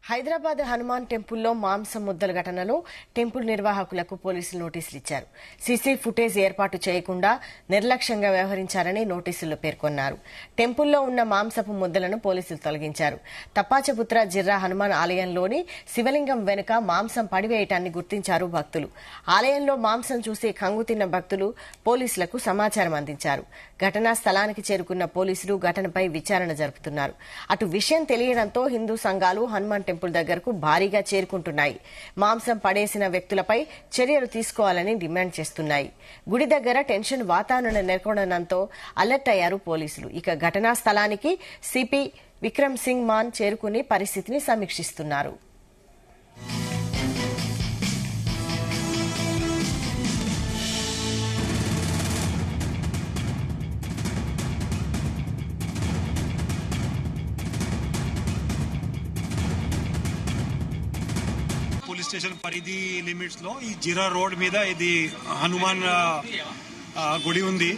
హైదరాబాద్ హనుమాన్ టెంపుల్లో మాంసం ముద్దల ఘటనలో టెంపుల్ నిర్వాహకులకు పోలీసులు నోటీసులు ఇచ్చారు. సీసీ ఫుటేజ్ ఏర్పాటు చేయకుండా నిర్లక్ష్యంగా వ్యవహరించారని నోటీసుల్లో పేర్కొన్నారు. టెంపుల్లో ఉన్న మాంసపు ముద్దలను పోలీసులు తొలగించారు. తప్పాచపుత్ర జిర్రా హనుమాన్ ఆలయంలోని శివలింగం వెనుక మాంసం పడివేయటాన్ని గుర్తించారు భక్తులు. ఆలయంలో మాంసం చూసి కంగుతిన్న భక్తులు పోలీసులకు సమాచారం అందించారు. ఘటనా స్థలానికి చేరుకున్న పోలీసులు ఘటనపై విచారణ జరుపుతున్నారు. అటు విషయం తెలియడంతో హిందూ సంఘాలు హనుమాన్ టెంపుల్ దగ్గరకు భారీగా చేరుకుంటున్నాయి. మాంసం పడేసిన వ్యక్తులపై చర్యలు తీసుకోవాలని డిమాండ్ చేస్తున్నాయి. గుడి దగ్గర టెన్షన్ వాతావరణం నెలకొనడంతో అలర్ట్ అయ్యారు పోలీసులు. ఇక ఘటనా స్థలానికి సిపి విక్రమ్ సింగ్ మాన్ చేరుకుని పరిస్థితిని సమీక్షిస్తున్నారు. పోలీస్ స్టేషన్ పరిధి లిమిట్స్ లో ఈ జిరా రోడ్ మీద ఇది హనుమాన్ గుడి ఉంది.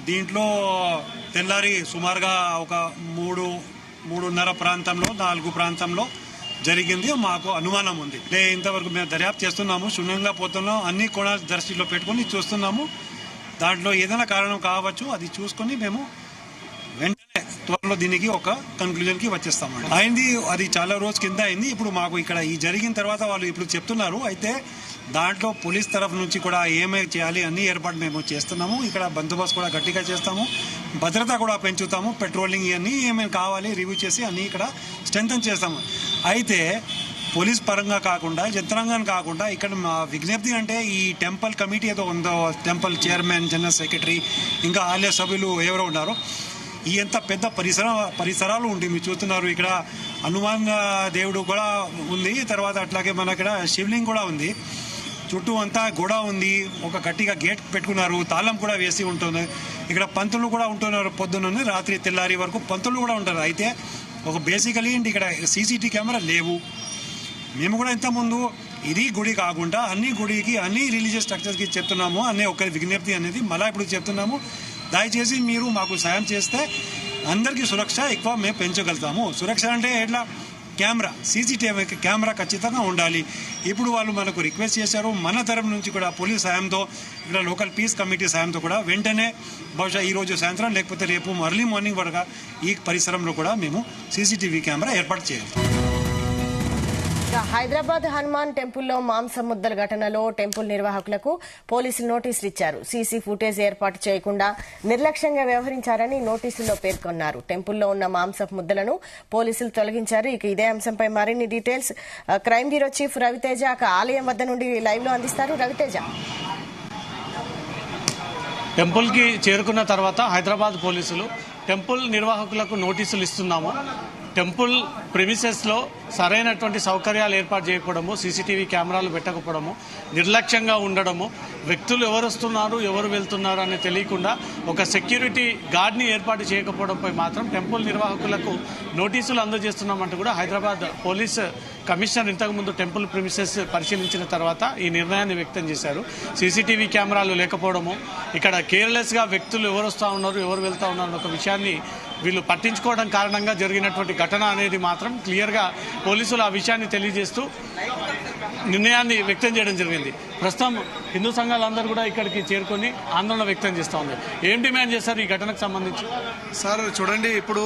దీంట్లో తెల్లారి సుమారుగా ఒక 3:30 ప్రాంతంలో 4 ప్రాంతంలో జరిగింది. మాకు అనుమానం ఉంది. ఇంతవరకు మేము దర్యాప్తు చేస్తున్నాము, శూన్యంగా పోతున్నాం, అన్ని కోణాలు దృష్టిలో పెట్టుకుని చూస్తున్నాము. దాంట్లో ఏదైనా కారణం కావచ్చు, అది చూసుకుని మేము వెంటనే త్వరలో దీనికి ఒక కన్క్లూజన్ కి వచ్చేస్తామండి. అయింది, అది చాలా రోజు కింద అయింది. ఇప్పుడు మాకు ఇక్కడ ఈ జరిగిన తర్వాత వాళ్ళు ఇప్పుడు చెప్తున్నారు. అయితే దాంట్లో పోలీస్ తరఫు నుంచి కూడా ఏమేమి చేయాలి అన్ని ఏర్పాటు మేము చేస్తున్నాము. ఇక్కడ బందోబస్తు కూడా గట్టిగా చేస్తాము, భద్రత కూడా పెంచుతాము, పెట్రోలింగ్ ఇవన్నీ ఏమేమి కావాలి రివ్యూ చేసి అన్ని ఇక్కడ స్ట్రెంథన్ చేస్తాము. అయితే పోలీస్ పరంగా కాకుండా యంత్రాంగం కాకుండా ఇక్కడ మా విజ్ఞప్తి అంటే ఈ టెంపుల్ కమిటీ ఏదో ఉందో, టెంపుల్ చైర్మన్, జనరల్ సెక్రటరీ, ఇంకా ఆలయ సభ్యులు ఎవరో ఉన్నారో, ఈ ఎంత పెద్ద పరిసరాలు ఉండి మీరు చూస్తున్నారు. ఇక్కడ హనుమాన్ దేవుడు కూడా ఉంది, తర్వాత అట్లాగే మన ఇక్కడ శివలింగం కూడా ఉంది, చుట్టూ అంతా గోడ ఉంది, ఒక గట్టిగా గేట్ పెట్టుకున్నారు, తాళం కూడా వేసి ఉంటుంది. ఇక్కడ పంతులు కూడా ఉంటున్నారు, పొద్దున్న రాత్రి తెల్లారి వరకు పంతులు కూడా ఉంటారు. అయితే ఒక బేసికలీ ఇక్కడ సీసీటీవీ కెమెరా లేవు. మేము కూడా ఇంతకుముందు ఇది గుడి కాకుండా అన్ని గుడికి అన్ని రిలీజియస్ స్ట్రక్చర్స్కి చెప్తున్నాము, అనే ఒక విజ్ఞప్తి అనేది మళ్ళీ ఇప్పుడు చెప్తున్నాము. దయచేసి మీరు మాకు సాయం చేస్తే అందరికీ సురక్ష ఎక్కువ మేము పెంచగలుగుతాము. సురక్ష అంటే ఎట్లా, కెమెరా, సీసీటీవీ కెమెరా ఖచ్చితంగా ఉండాలి. ఇప్పుడు వాళ్ళు మనకు రిక్వెస్ట్ చేశారు, మన తరపు నుంచి కూడా పోలీస్ సాయంతో, ఇక్కడ లోకల్ పీస్ కమిటీ సాయంతో కూడా వెంటనే బహుశా ఈరోజు సాయంత్రం లేకపోతే రేపు ఎర్లీ మార్నింగ్ వరకు ఈ పరిసరంలో కూడా మేము సీసీటీవీ కెమెరా ఏర్పాటు చేయాలి. హైదరాబాద్ హనుమాన్ టెంపుల్లో మాంసం ముద్దల ఘటనలో టెంపుల్ నిర్వాహకులకు పోలీసులు నోటీసులు ఇచ్చారు. సీసీ ఫుటేజ్ ఏర్పాటు చేయకుండా నిర్లక్ష్యంగా వ్యవహరించారని నోటీసుల్లో పేర్కొన్నారు. టెంపుల్లో ఉన్న మాంసపు ముద్దలను పోలీసులు తొలగించారు. ఇక ఇదే అంశంపై మరిన్ని details crime bureau chief Raviteja ఆలయం వద్ద నుండి లైవ్ లో అందిస్తారు. రవితేజ, టెంపుల్ కి చేరుకున్న తర్వాత హైదరాబాద్ పోలీసులు టెంపుల్ నిర్వాహకులకు నోటీసులు ఇస్తున్నాము. టెంపుల్ ప్రెమిసెస్లో సరైనటువంటి సౌకర్యాలు ఏర్పాటు చేయకపోవడము, సీసీటీవీ కెమెరాలు పెట్టకపోవడము, నిర్లక్ష్యంగా ఉండడము, వ్యక్తులు ఎవరు వస్తున్నారు ఎవరు వెళ్తున్నారు అని తెలియకుండా ఒక సెక్యూరిటీ గార్డ్ని ఏర్పాటు చేయకపోవడంపై మాత్రం టెంపుల్ నిర్వాహకులకు నోటీసులు అందజేస్తున్నామంటూ కూడా హైదరాబాద్ పోలీస్ కమిషనర్ ఇంతకుముందు టెంపుల్ ప్రెమిసెస్ పరిశీలించిన తర్వాత ఈ నిర్ణయాన్ని వ్యక్తం చేశారు. సీసీటీవీ కెమెరాలు లేకపోవడము, ఇక్కడ కేర్లెస్గా వ్యక్తులు ఎవరు వస్తూ ఉన్నారు ఎవరు వెళ్తూ ఉన్నారు ఒక విషయాన్ని వీళ్ళు పట్టించుకోవడం కారణంగా జరిగినటువంటి ఘటన అనేది మాత్రం క్లియర్గా పోలీసులు ఆ విషయాన్ని తెలియజేస్తూ నిర్ణయాన్ని వ్యక్తం చేయడం జరిగింది. ప్రస్తుతం హిందూ సంఘాలందరూ కూడా ఇక్కడికి చేరుకొని ఆందోళన వ్యక్తం చేస్తూ ఉంది. ఏం డిమాండ్ చేస్తారు ఈ ఘటనకు సంబంధించి? సార్ చూడండి, ఇప్పుడు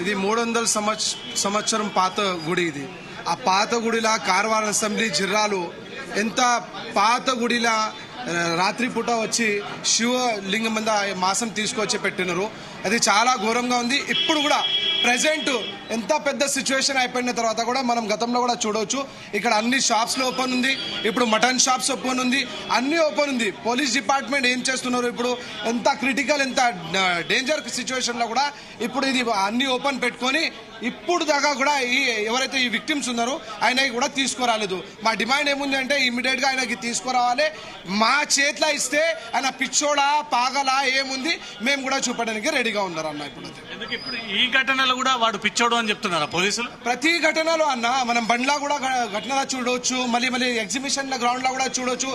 ఇది 300 సంవత్సరం పాత గుడి. ఇది ఆ పాత గుడిలా కార్వార్ అసెంబ్లీ జిల్లాలు ఎంత పాత గుడిలా రాత్రిపూట వచ్చి శివలింగం మీద మాంసం తీసుకొచ్చి పెట్టినారు. అది చాలా ఘోరంగా ఉంది. ఇప్పుడు కూడా ప్రెసెంట్ ఎంత పెద్ద సిచ్యువేషన్ అయిపోయిన తర్వాత కూడా మనం గతంలో కూడా చూడవచ్చు, ఇక్కడ అన్ని షాప్స్లో ఓపెన్ ఉంది. ఇప్పుడు మటన్ షాప్స్ ఓపెన్ ఉంది, అన్ని ఓపెన్ ఉంది. పోలీస్ డిపార్ట్మెంట్ ఏం చేస్తున్నారు, ఇప్పుడు ఎంత క్రిటికల్ ఎంత డేంజర్ సిచ్యువేషన్లో కూడా ఇప్పుడు ఇది అన్ని ఓపెన్ పెట్టుకొని ఇప్పుడు దాకా కూడా ఎవరైతే ఈ విక్టిమ్స్ ఉన్నారో ఆయనకి కూడా తీసుకురాలేదు. మా డిమాండ్ ఏముంది అంటే ఇమ్మీడియట్ గా ఆయనకి తీసుకురావాలి. మా చేతిలో ఇస్తే ఆయన పిచ్చోడా పాగలా ఏముంది మేము కూడా చూపడానికి రెడీగా ఉన్నారు అన్న. ఇప్పుడు ఈ ఘటనలో కూడా వాడు పిచ్చోడు అని చెప్తున్నారు పోలీసులు. ప్రతి ఘటనలో అన్న మనం బండ్లా కూడా ఘటనలో చూడవచ్చు, మళ్ళీ ఎగ్జిబిషన్ గ్రౌండ్ లో కూడా చూడవచ్చు.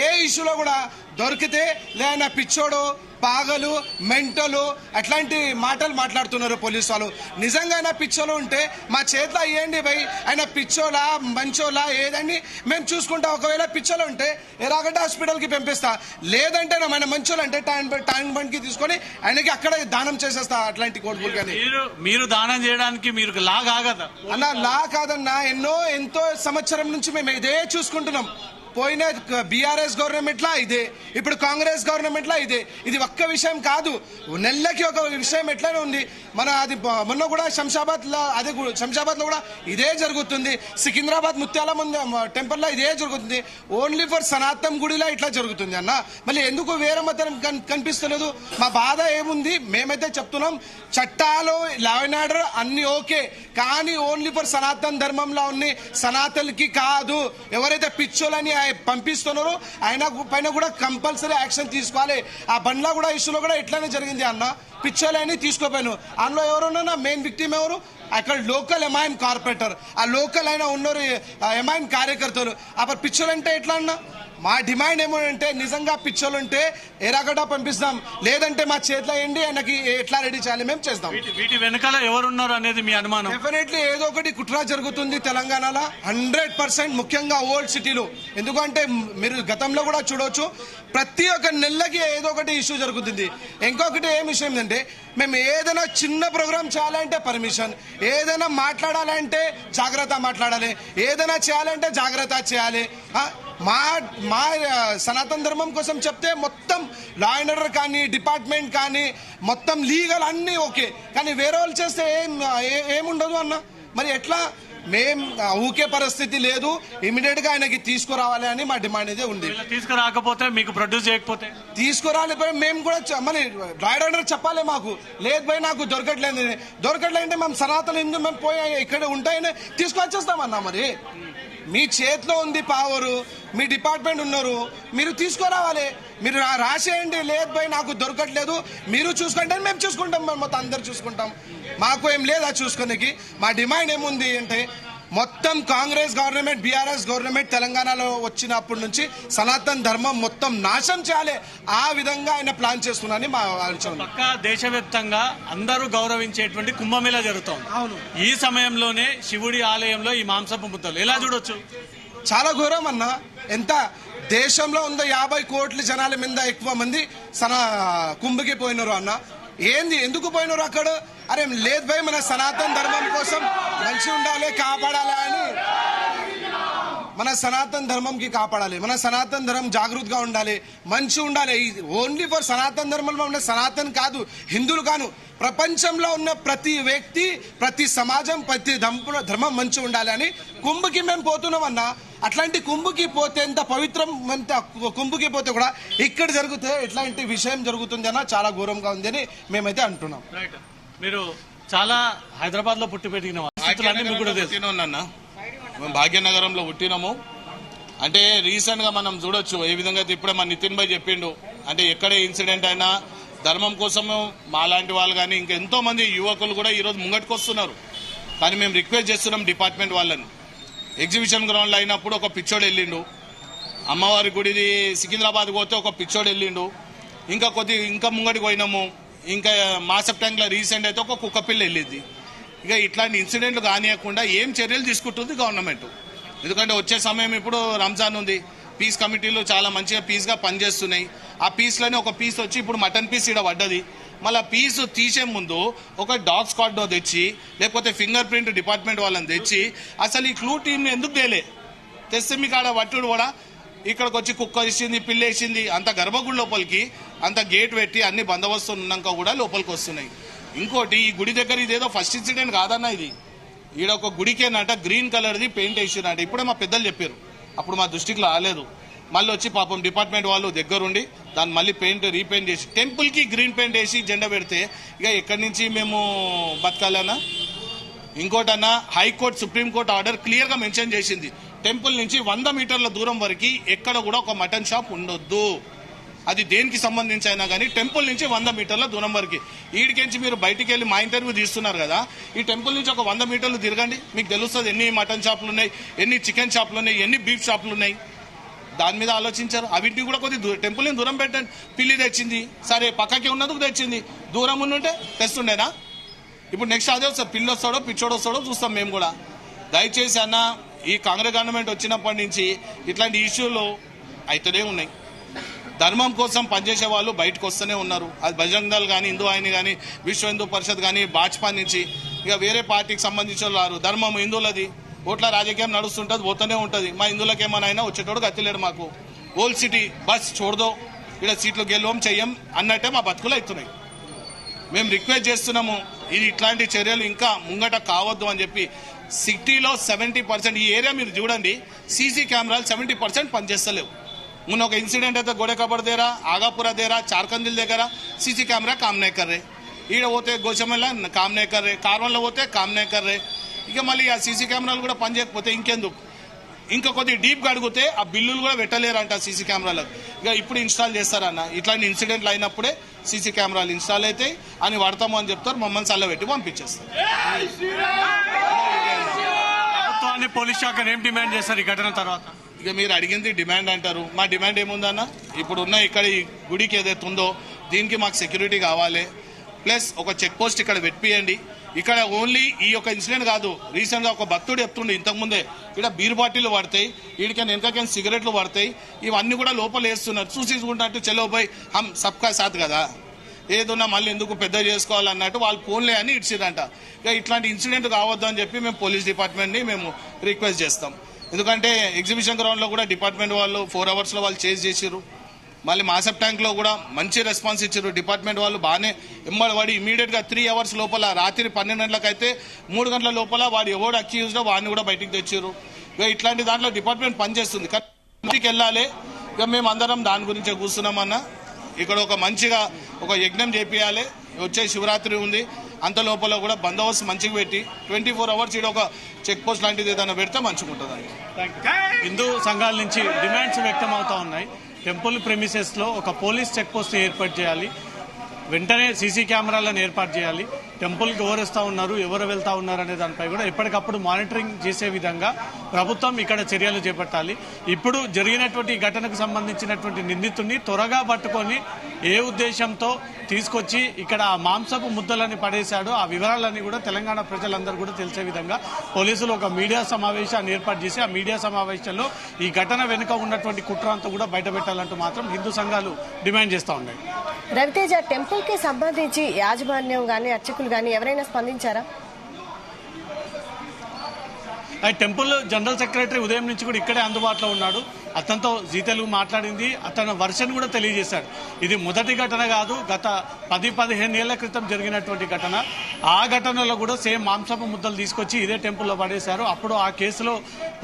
ఏ ఇష్యూలో కూడా దొరికితే లేదా పిచ్చోడు పాగలు మెంటలు అట్లాంటి మాటలు మాట్లాడుతున్నారు పోలీసు వాళ్ళు. నిజంగా ఆయన పిచ్చోలు ఉంటే మా చేతిలో ఇవ్వండి భయ్, ఆయన పిచ్చోలా మంచోలా ఏదని మేము చూసుకుంటా. ఒకవేళ పిచ్చోలు ఉంటే ఎరాగడ్డ హాస్పిటల్కి పంపిస్తా, లేదంటే ఆయన మంచోలు అంటే ట్యాంక్ బండ్ కి తీసుకొని ఆయనకి అక్కడ దానం చేసేస్తా అట్లాంటి కోడిపులు. కానీ మీరు దానం చేయడానికి మీరు లా కాగదా అన్న? లా కాదన్నా, ఎంతో సంవత్సరం నుంచి మేము ఇదే చూసుకుంటున్నాం. పోయిన బీఆర్ఎస్ గవర్నమెంట్ లా ఇదే, ఇప్పుడు కాంగ్రెస్ గవర్నమెంట్ లా ఇదే. ఇది ఒక్క విషయం కాదు, నెలకి ఒక విషయం ఎట్లానే ఉంది. అది మొన్న కూడా శంషాబాద్ లో కూడా ఇదే జరుగుతుంది. సికింద్రాబాద్ ముత్యాల టెంపుల్ లో ఇదే జరుగుతుంది. ఓన్లీ ఫర్ సనాతన్ గుడిలో ఇట్లా జరుగుతుంది అన్న. మళ్ళీ ఎందుకు వేరే మతం కనిపిస్తలేదు? మా బాధ ఏముంది? మేమైతే చెప్తున్నాం, చట్టాలు లా అండ్ ఆర్డర్ అన్ని ఓకే, కానీ ఓన్లీ ఫర్ సనాతన్ ధర్మంలో ఉన్నాయి, సనాతన్కి కాదు. ఎవరైతే పిచ్చోలని పంపిస్తున్నారో ఆయన పైన కూడా కంపల్సరీ యాక్షన్ తీసుకోవాలి. ఆ బండ్లా కూడా ఇష్యూలో కూడా ఇట్లానే జరిగింది అన్న. పిచ్చోలని తీసుకోపోయాను. అందులో ఎవరున్నా మెయిన్ విక్టిమ్ ఎవరు? అక్కడ లోకల్ ఎంఐఎం కార్పొరేటర్, ఆ లోకల్ అయినా ఉన్నారు ఎంఐఎం కార్యకర్తలు. అప్పుడు పిచ్చోలంటే ఎట్లా అన్నా? మా డిమాండ్ ఏమంటే నిజంగా పిచ్చోలు ఉంటే ఎరాగడ్డ పంపిస్తాం, లేదంటే మా చేతిలో ఏంటి ఆయనకి ఎట్లా రెడీ చేయాలి మేము చేస్తాం. వీటి వెనకాల ఎవరున్నారు అనేది మీ అనుమానం? డెఫినెట్లీ ఏదో ఒకటి కుట్ర జరుగుతుంది తెలంగాణలో 100%, ముఖ్యంగా ఓల్డ్ సిటీలో. ఎందుకంటే మీరు గతంలో కూడా చూడవచ్చు, ప్రతి ఒక్క నెలకి ఏదో ఒకటి ఇష్యూ జరుగుతుంది. ఇంకొకటి ఏం విషయం అంటే, మేము ఏదైనా చిన్న ప్రోగ్రామ్ చేయాలంటే పర్మిషన్, ఏదైనా మాట్లాడాలంటే జాగ్రత్త మాట్లాడాలి, ఏదైనా చేయాలంటే జాగ్రత్త చేయాలి. మా సనాతన ధర్మం కోసం చెప్తే మొత్తం లా అండ్ ఆర్డర్ కానీ డిపార్ట్మెంట్ కానీ మొత్తం లీగల్ అన్నీ ఓకే, కానీ వేరే వాళ్ళు చేస్తే ఏముండదు అన్న. మరి ఎట్లా? మేం ఊకే పరిస్థితి లేదు, ఇమీడియట్ గా ఆయనకి తీసుకురావాలి అని మా డిమాండ్ అయితే ఉంది. తీసుకురాకపోతే మీకు ప్రొడ్యూస్ చేయకపోతే తీసుకురాలి మేము కూడా మరి రైడ్ ఆర్డర్ చెప్పాలి మాకు. లేదు పోయి నాకు దొరకట్లేదంటే మేము సనాతన హిందూ మేము పోయి ఇక్కడ ఉంటాయని తీసుకొచ్చేస్తామన్నా. మరి మీ చేతిలో ఉంది పవరు, మీ డిపార్ట్మెంట్ ఉన్నారు, మీరు తీసుకురావాలి. మీరు రాసేయండి, లేదు పోయి నాకు దొరకట్లేదు మీరు చూసుకుంటే మేము చూసుకుంటాం, మేము మొత్తం అందరు చూసుకుంటాం. మాకు ఏం లేదా చూసుకునేకి. మా డిమాండ్ ఏముంది అంటే, మొత్తం కాంగ్రెస్ గవర్నమెంట్ బీఆర్ఎస్ గవర్నమెంట్ తెలంగాణలో వచ్చినప్పటి నుంచి సనాతన్ ధర్మం మొత్తం నాశనం చేయాలి, ఆ విధంగా ఆయన ప్లాన్ చేస్తున్నారని మా ఆలోచన. పక్కా దేశవ్యాప్తంగా అందరూ గౌరవించేటువంటి కుంభమేళా జరుగుతోంది. అవును, ఈ సమయంలోనే శివుడి ఆలయంలో ఈ మాంసపు ముద్దలు ఎలా చూడొచ్చు? చాలా ఘోరం అన్న. ఎంత దేశంలో ఉందో 50 కోట్ల జనాల మీద ఎక్కువ మంది కుంభకి పోయినారు అన్న. ఏంది, ఎందుకు పోయినారు అక్కడ? అరే లేదు భయ్, మన సనాతన ధర్మం కోసం మంచి ఉండాలి, కాపాడాలి అని, మన సనాతన ధర్మంకి కాపాడాలి, మన సనాతన ధర్మం జాగృతిగా ఉండాలి, మంచి ఉండాలి. ఓన్లీ ఫర్ సనాతన ధర్మంలో ఉన్న సనాతన్ కాదు, హిందువులు కాను, ప్రపంచంలో ఉన్న ప్రతి వ్యక్తి, ప్రతి సమాజం, ప్రతి ధర్మం మంచి ఉండాలి అని కుంభకి మేము పోతున్నాం అన్న. అట్లాంటి కుంభకి పోతే ఎంత పవిత్రం, ఎంత కుంభకి పోతే కూడా ఇక్కడ జరిగితే ఎట్లాంటి విషయం జరుగుతుంది అన్న, చాలా ఘోరంగా ఉంది అని మేమైతే అంటున్నాం. మీరు చాలా హైదరాబాద్ లో పుట్టి పెరిగిన మేము భాగ్యనగరంలో పుట్టినాము. అంటే రీసెంట్ గా మనం చూడొచ్చు ఏ విధంగా అయితే ఇప్పుడే మన నితిన్ భాయ్ చెప్పిండు. అంటే ఎక్కడే ఇన్సిడెంట్ అయినా ధర్మం కోసము మాలాంటి వాళ్ళు కానీ ఇంకా ఎంతో మంది యువకులు కూడా ఈరోజు ముంగట్టుకు వస్తున్నారు. కానీ మేము రిక్వెస్ట్ చేస్తున్నాం డిపార్ట్మెంట్ వాళ్ళని. ఎగ్జిబిషన్ గ్రౌండ్లో అయినప్పుడు ఒక పిచ్చోడు వెళ్ళిండు, అమ్మవారి గుడిది సికింద్రాబాద్ పోతే ఒక పిచ్చోడు వెళ్ళిండు, ఇంకా ముంగటికి పోయినాము. ఇంకా మాసప్ ట్యాంక్ లో రీసెంట్ అయితే ఒక కుక్క పిల్ల వెళ్ళింది. ఇక ఇట్లాంటి ఇన్సిడెంట్లు కానియకుండా ఏం చర్యలు తీసుకుంటుంది గవర్నమెంట్? ఎందుకంటే వచ్చే సమయం ఇప్పుడు రంజాన్ ఉంది, పీస్ కమిటీలు చాలా మంచిగా పీస్గా పనిచేస్తున్నాయి. ఆ పీస్లోనే ఒక పీస్ వచ్చి ఇప్పుడు మటన్ పీస్ ఇక్కడ పడ్డది. మళ్ళీ పీసు తీసే ముందు ఒక డాగ్ స్క్వాడ్ తెచ్చి, లేకపోతే ఫింగర్ ప్రింట్ డిపార్ట్మెంట్ వాళ్ళని తెచ్చి, అసలు ఈ క్లూ టీంని ఎందుకు తెస్తే మీకు ఆడ వట్టుడు కూడా ఇక్కడికి వచ్చి కుక్క వేసింది, పిల్ల వేసింది, అంత గర్భగుడి లోపలికి అంత గేట్ పెట్టి అన్ని బందోబస్తు ఉన్నాక కూడా లోపలికి వస్తున్నాయి. ఇంకోటి, ఈ గుడి దగ్గర ఇదేదో ఫస్ట్ ఇన్సిడెంట్ కాదన్న, ఇది ఈడ ఒక గుడికేనట గ్రీన్ కలర్ది పెయింట్ వేసినట్టు ఇప్పుడే మా పెద్దలు చెప్పారు, అప్పుడు మా దృష్టికి రాలేదు. మళ్ళీ వచ్చి పాపం డిపార్ట్మెంట్ వాళ్ళు దగ్గరుండి దాన్ని మళ్ళీ రీపెయింట్ చేసి టెంపుల్కి గ్రీన్ పెయింట్ వేసి జెండా పెడితే ఇక ఎక్కడి నుంచి మేము బతకాలన్నా? ఇంకోటన్నా, హైకోర్టు సుప్రీంకోర్టు ఆర్డర్ క్లియర్గా మెన్షన్ చేసింది, టెంపుల్ నుంచి 100 మీటర్ల దూరం వరకు ఎక్కడ కూడా ఒక మటన్ షాప్ ఉండొద్దు. అది దేనికి సంబంధించి అయినా కానీ టెంపుల్ నుంచి 100 మీటర్ల దూరం వరకు. ఈడికించి మీరు బయటికి వెళ్ళి మా ఇంటర్వ్యూ తీస్తున్నారు కదా, ఈ టెంపుల్ నుంచి ఒక 100 మీటర్లు తిరగండి, మీకు తెలుస్తుంది ఎన్ని మటన్ షాపులు ఉన్నాయి, ఎన్ని చికెన్ షాపులు ఉన్నాయి, ఎన్ని బీఫ్ షాపులు ఉన్నాయి. దాని మీద ఆలోచించారు. అవిటిని కూడా కొద్ది టెంపుల్ని దూరం పెట్టండి. పిల్లి తెచ్చింది, సరే పక్కకి ఉన్నందుకు తెచ్చింది, దూరం ఉంటే తెస్తుండేనా? ఇప్పుడు నెక్స్ట్ అదే వస్తాడు, పిల్లి వస్తాడో పిచ్చోడు వస్తాడో చూస్తాం మేము కూడా. దయచేసి అన్న, ఈ కాంగ్రెస్ గవర్నమెంట్ వచ్చినప్పటి నుంచి ఇట్లాంటి ఇష్యూలు అయితేనే ఉన్నాయి. ధర్మం కోసం పనిచేసే వాళ్ళు బయటకు వస్తూనే ఉన్నారు. అది బజరంగ్ దళ్ కానీ, హిందూ వాహిని కానీ, విశ్వ హిందూ పరిషత్ కానీ, భాజపా నుంచి ఇక వేరే పార్టీకి సంబంధించిన వాళ్ళు. ధర్మం హిందువులది, ఓట్ల రాజకీయం నడుస్తుంటుంది, పోతూనే ఉంటుంది. మా హిందువులకి ఏమైనా వచ్చేటోడు గతిలేడు మాకు. ఓల్డ్ సిటీ బస్ చూడదో, ఇక్కడ సీట్లు గెలవం చెయ్యం అన్నట్టే మా బతుకులు అవుతున్నాయి. మేము రిక్వెస్ట్ చేస్తున్నాము, ఇది ఇట్లాంటి చర్యలు ఇంకా ముంగట కావద్దు అని చెప్పి. సిటీలో 70% ఈ ఏరియా మీరు చూడండి, సీసీ కెమెరాలు 70% పనిచేస్తలేవు. మొన్న ఒక ఇన్సిడెంట్ అయితే గోడెకబర్ దగ్గర, ఆగాపురా దగ్గర, చార్కందిల్ దగ్గర సీసీ కెమెరా काम नहीं कर रहे. ఈడ పోతే గోషమల్ల काम नहीं कर रहे, కార్వన్లో పోతే काम नहीं कर रहे. ఇక మళ్ళీ ఆ సీసీ కెమెరాలు కూడా పనిచేయకపోతే ఇంకెందుకు? ఇంకా కొద్ది డీప్గా అడిగితే ఆ బిల్లులు కూడా పెట్టలేరంట సీసీ కెమెరాలకు. ఇక ఇప్పుడు ఇన్స్టాల్ చేస్తారన్న, ఇట్లాంటి ఇన్సిడెంట్లు అయినప్పుడే సీసీ కెమెరాలు ఇన్స్టాల్ అవుతాయి అని వాడతాము అని చెప్తారు. మమ్మల్ని చల్లబెట్టి పంపించేస్తారు. ప్రభుత్వాన్ని పోలీస్ శాఖ ఏం డిమాండ్ చేస్తారు ఈ ఘటన తర్వాత? ఇక మీరు అడిగింది డిమాండ్ అంటారు. మా డిమాండ్ ఏముందన్న, ఇప్పుడు ఉన్న ఇక్కడ ఈ గుడికి ఏదైతే ఉందో దీనికి మాకు సెక్యూరిటీ కావాలి. ప్లస్ ఒక చెక్ పోస్ట్ ఇక్కడ పెట్టియండి. ఇక్కడ ఓన్లీ ఈ యొక్క ఇన్సిడెంట్ కాదు, రీసెంట్ గా ఒక భక్తుడు చెప్తుండే ఇంతకుముందే, ఇక్కడ బీర్ బాటిల్ పడతాయి, వీడికైనా వెనకకైనా సిగరెట్లు పడతాయి, ఇవన్నీ కూడా లోపల వేస్తున్నారు. చూసుకుంటే చెలో పోయి హమ్ సబ్కా సాత్ కదా, ఏదున్నా మళ్ళీ ఎందుకు పెద్ద చేసుకోవాలన్నట్టు వాళ్ళు ఫోన్లే అని ఇచ్చిరంట. ఇక ఇట్లాంటి ఇన్సిడెంట్ కావద్దు అని చెప్పి మేము పోలీస్ డిపార్ట్మెంట్ని మేము రిక్వెస్ట్ చేస్తాం. ఎందుకంటే ఎగ్జిబిషన్ గ్రౌండ్లో కూడా డిపార్ట్మెంట్ వాళ్ళు 4 అవర్స్లో వాళ్ళు చేజ్ చేసిర్రు. మళ్ళీ మాసప్ ట్యాంక్లో కూడా మంచి రెస్పాన్స్ ఇచ్చారు. డిపార్ట్మెంట్ వాళ్ళు బాగానే ఎమ్మడి ఇమీడియట్గా 3 అవర్స్ లోపల, రాత్రి 12 గంటలకైతే 3 గంటల లోపల వాడు ఎవడు అక్యూజ్డో వాడిని కూడా బయటికి తెచ్చారు. ఇక ఇట్లాంటి దాంట్లో డిపార్ట్మెంట్ పనిచేస్తుంది. ఇంటికి వెళ్ళాలి. ఇక మేము అందరం దాని గురించే కూర్చున్నామన్న. ఇక్కడ ఒక మంచిగా ఒక యజ్ఞం చేపియాలి. వచ్చే శివరాత్రి ఉంది, అంత లోపల కూడా బందోబస్తు మంచిగా పెట్టి 24 అవర్స్ ఇక్కడ ఒక చెక్ పోస్ట్ లాంటిది ఏదైనా పెడితే మంచిగా ఉంటుందండి. హిందూ సంఘాల నుంచి డిమాండ్స్ వ్యక్తం అవుతా ఉన్నాయి. టెంపుల్ ప్రెమిసెస్ లో ఒక పోలీస్ చెక్ పోస్ట్ ఏర్పాటు చేయాలి, వెంటనే సీసీ కెమెరాలను ఏర్పాటు చేయాలి. టెంపుల్కి ఎవరు వస్తూ ఉన్నారు, ఎవరు వెళ్తా ఉన్నారు అనే దానిపై కూడా ఎప్పటికప్పుడు మానిటరింగ్ చేసే విధంగా ప్రభుత్వం ఇక్కడ చర్యలు చేపట్టాలి. ఇప్పుడు జరిగినటువంటి ఘటనకు సంబంధించినటువంటి నిందితుడిని త్వరగా పట్టుకొని ఏ ఉద్దేశంతో తీసుకొచ్చి ఇక్కడ ఆ మాంసపు ముద్దలని పడేశాడో ఆ వివరాలన్నీ కూడా తెలంగాణ ప్రజలందరూ కూడా తెలిసే విధంగా పోలీసులు ఒక మీడియా సమావేశాన్ని ఏర్పాటు చేసి ఆ మీడియా సమావేశంలో ఈ ఘటన వెనుక ఉన్నటువంటి కుట్ర అంతా కూడా బయటపెట్టాలంటూ మాత్రం హిందూ సంఘాలు డిమాండ్ చేస్తూ ఉన్నాయి. రవితేజ, టెంపుల్ కి సంబంధించి యాజమాన్యం గానీ అర్చకులు గానీ ఎవరైనా స్పందించారా? టెంపుల్ జనరల్ సెక్రటరీ ఉదయం నుంచి కూడా ఇక్కడే అందుబాటులో ఉన్నాడు. అతనితో జీ తెలుగు మాట్లాడింది. అతను వర్షన్ కూడా తెలియజేశాడు. ఇది మొదటి ఘటన కాదు, గత 10-15 ఏళ్ల క్రితం జరిగినటువంటి ఘటన. ఆ ఘటనలో కూడా సేమ్ మాంసపు ముద్దలు తీసుకొచ్చి ఇదే టెంపుల్లో పడేశారు. అప్పుడు ఆ కేసులో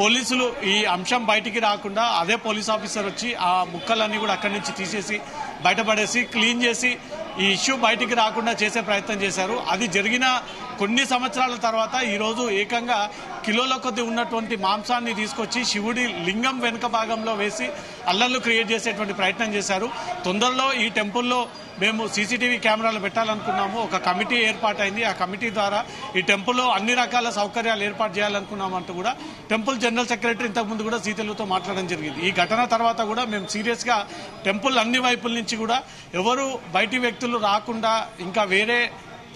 పోలీసులు ఈ అంశం బయటికి రాకుండా అదే పోలీస్ ఆఫీసర్ వచ్చి ఆ ముక్కలన్నీ కూడా అక్కడి నుంచి తీసేసి బయటపడేసి క్లీన్ చేసి ఈ ఇష్యూ బయటికి రాకుండా చేసే ప్రయత్నం చేశారు. అది జరిగిన కొన్ని సంవత్సరాల తర్వాత ఈరోజు ఏకంగా కిలోల కొద్ది ఉన్నటువంటి మాంసాన్ని తీసుకొచ్చి శివుడి లింగం వెనుక భాగంలో వేసి అల్లర్లు క్రియేట్ చేసేటువంటి ప్రయత్నం చేశారు. తొందరలో ఈ టెంపుల్లో మేము సీసీటీవీ కెమెరాలు పెట్టాలనుకున్నాము. ఒక కమిటీ ఏర్పాటైంది. ఆ కమిటీ ద్వారా ఈ టెంపుల్లో అన్ని రకాల సౌకర్యాలు ఏర్పాటు చేయాలనుకున్నామంటూ కూడా టెంపుల్ జనరల్ సెక్రటరీ ఇంతకుముందు కూడా సీతలతో మాట్లాడడం జరిగింది. ఈ ఘటన తర్వాత కూడా మేము సీరియస్గా టెంపుల్ అన్ని వైపుల నుంచి కూడా ఎవరు బయటి వ్యక్తులు రాకుండా ఇంకా వేరే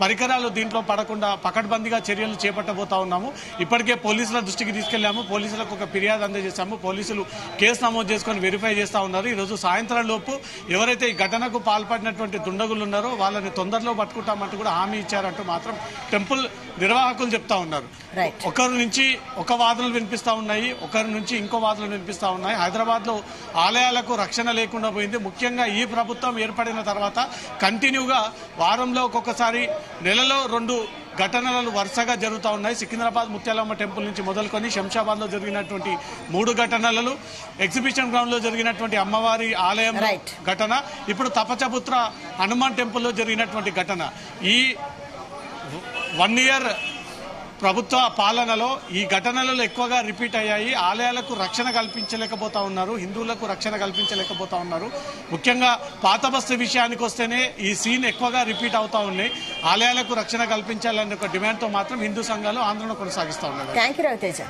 పరికరాలు దీంట్లో పడకుండా పకడ్బందీగా చర్యలు చేపట్టబోతా ఉన్నాము. ఇప్పటికే పోలీసుల దృష్టికి తీసుకెళ్లాము. పోలీసులకు ఒక ఫిర్యాదు అందజేశాము. పోలీసులు కేసు నమోదు చేసుకుని వెరిఫై చేస్తా ఉన్నారు. ఈరోజు సాయంత్రం లోపు ఎవరైతే ఈ ఘటనకు పాల్పడినటువంటి దుండగులు ఉన్నారో వాళ్ళని తొందరలో పట్టుకుంటామంటూ కూడా హామీ ఇచ్చారంటూ మాత్రం టెంపుల్ నిర్వాహకులు చెప్తా ఉన్నారు. ఒకరి నుంచి ఒక వాదనలు వినిపిస్తా ఉన్నాయి, ఒకరి నుంచి ఇంకో వాదనలు వినిపిస్తా ఉన్నాయి. హైదరాబాద్ లో ఆలయాలకు రక్షణ లేకుండా పోయింది. ముఖ్యంగా ఈ ప్రభుత్వం ఏర్పడిన తర్వాత కంటిన్యూగా వారంలో ఒక్కొక్కసారి, నెలలో 2 ఘటనలు వరుసగా జరుగుతూ ఉన్నాయి. సికింద్రాబాద్ ముత్యాలమ్మ టెంపుల్ నుంచి మొదలుకొని శంషాబాద్ లో జరిగినటువంటి 3 ఘటనలు, ఎగ్జిబిషన్ గ్రౌండ్ లో జరిగినటువంటి అమ్మవారి ఆలయం ఘటన, ఇప్పుడు తపచపుత్ర హనుమాన్ టెంపుల్లో జరిగినటువంటి ఘటన. ఈ 1 ఇయర్ ప్రభుత్వ పాలనలో ఈ ఘటనలలో ఎక్కువగా రిపీట్ అయ్యాయి. ఆలయాలకు రక్షణ కల్పించలేకపోతా ఉన్నారు, హిందువులకు రక్షణ కల్పించలేకపోతా ఉన్నారు. ముఖ్యంగా పాత బస్తీ విషయానికి వస్తేనే ఈ సీన్ ఎక్కువగా రిపీట్ అవుతా ఉన్నాయి. ఆలయాలకు రక్షణ కల్పించాలనే ఒక డిమాండ్తో మాత్రం హిందూ సంఘాలు ఆందోళన కొనసాగిస్తూ ఉన్నారు. Thank you Raviteja.